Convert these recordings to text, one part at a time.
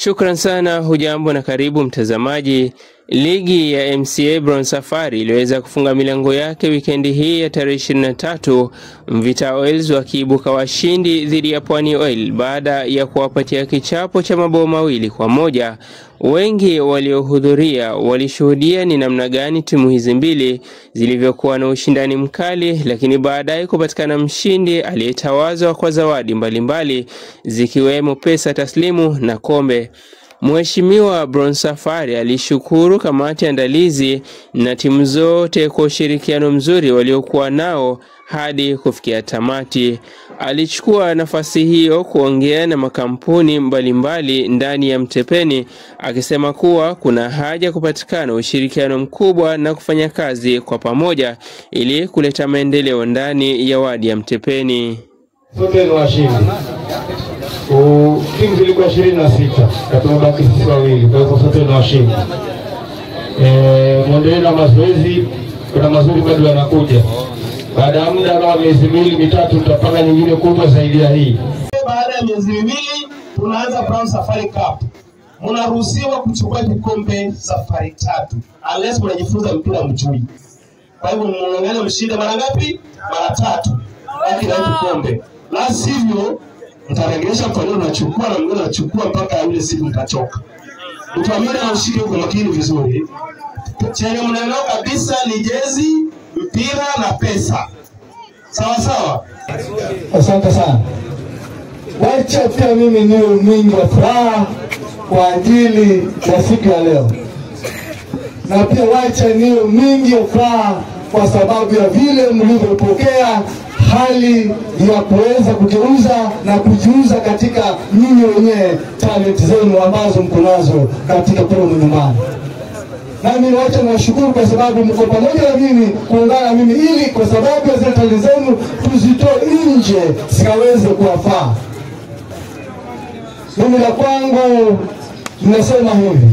Shukran sana, hujambo na karibu mtazamaji. Ligi ya MCA Brown Safari iliweza kufunga milango yake wikendi hii ya tarehe 23, Mvita Oils wakiibuka washindi dhidi ya Pwani Oil baada ya kuwapatia kichapo cha mabao 2-1. Wengi waliohudhuria walishuhudia ni namna gani timu hizi mbili zilivyokuwa na ushindani mkali, lakini baadaye kupatikana mshindi aliyetawazwa kwa zawadi mbalimbali zikiwemo pesa taslimu na kombe. Mheshimiwa Brown Safari alishukuru kamati andalizi na timu zote kwa ushirikiano mzuri waliokuwa nao hadi kufikia tamati. Alichukua nafasi hiyo kuongea na makampuni mbalimbali ndani ya Mtepeni, akisema kuwa kuna haja kupatikana ushirikiano mkubwa na kufanya kazi kwa pamoja ili kuleta maendeleo ndani ya wadi ya Mtepeni. Sote ni washindi. Timu zilikuwa 26, tumebaki sisi wawili, kwa hivyo sote ni washindi. Muendelee na mazoezi, kuna mazuri bado yanakuja. Baada ya muda kama miezi 2-3 tutapanga nyingine kubwa zaidi ya hii. Baada ya miezi 2 tunaanza Brown Safari Cup. Mnaruhusiwa kuchukua kikombe safari 3 unless mnajifunza mpira mjui. Kwa hivyo mnaongeza mshinde mara ngapi? Mara 3. Haki na kikombe. La sivyo mtaregesha kwa leo unachukua na mwingine anachukua mpaka yule siku mtachoka. Utamwona na ushike huko makini vizuri. Chenye mnaelewa kabisa ni jezi, mpira na pesa. Sawa sawa? Asante sana. Wacha pia mimi niwe mwingi wa furaha kwa ajili ya siku ya leo. Na pia wacha niwe mwingi wa furaha kwa sababu ya vile mlivyopokea hali ya kuweza kugeuza na kujiuza katika nyinyi wenyewe talent zenu ambazo mko nazo katika kule nyumbani. Nami wacha niwashukuru kwa sababu mko pamoja na mimi, kuungana na mimi ili kwa sababu ya zile talent zenu tuzitoe nje zikaweze kuwafaa. Mimi la kwangu ninasema hivi: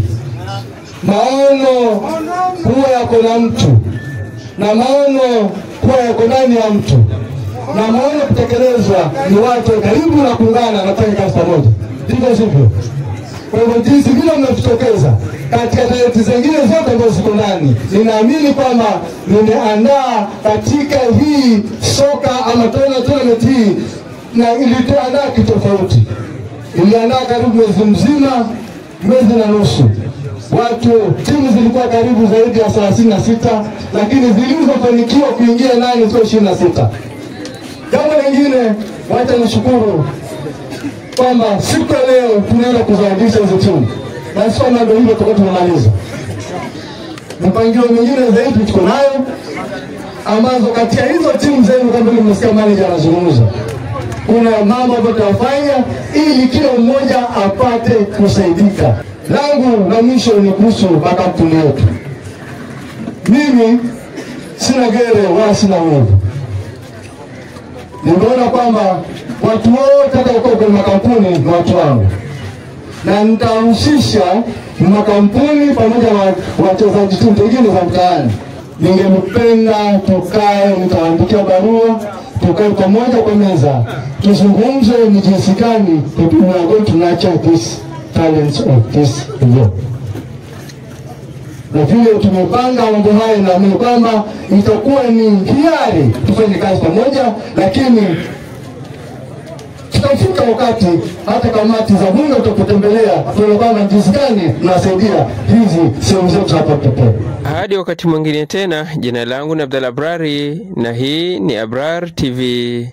maono huwa yako na mtu, na maono huwa yako ndani ya mtu, na maono kutekelezwa ni watu karibu na kuungana na kufanya kazi pamoja. Ndivyo sivyo? Kwa hivyo jinsi vile mnajitokeza katika talenti zingine zote ambazo ziko ndani, ninaamini kwamba nimeandaa katika hii soka ama tournament hii, na ilitoandaa kitofauti. Iliandaa karibu mwezi mzima, mwezi na nusu. Timu zilikuwa karibu zaidi ya 36, lakini zilizofanikiwa kuingia ndani sio 26. Jambo lingine, wacha nishukuru kwamba siku ya leo tunaenda kuzawadisha hizo timu. Na sio mambo hivyo tutakuwa tumemaliza. Mpangilio mwingine zaidi tuko nayo, ambazo katika hizo timu zenu kama vile msikia manager anazungumza, kuna mambo ambayo tutafanya ili kila mmoja apate kusaidika. Langu na mwisho ni kuhusu makampuni yetu. Mimi sina gere wala sina uovu. Nimeona kwamba watu wote hata kwa makampuni ni watu wangu, na nitahusisha makampuni pamoja na wachezaji timu nyingine za mtaani. Ningempenda tukae, nitaandikia barua, tukae pamoja kwa meza, tuzungumze ni jinsi gani tunaacha this talents of this world. Na vile tumepanga mambo haya, naamini kwamba itakuwa ni hiari tufanye kazi pamoja, lakini tutafika wakati hata kamati za bunge tutapotembelea tuone kwamba jinsi gani tunasaidia hizi sehemu zetu hapa Mtepeni. Hadi wakati mwingine tena, jina langu ni Abdalla Abrari na hii ni Abrar TV.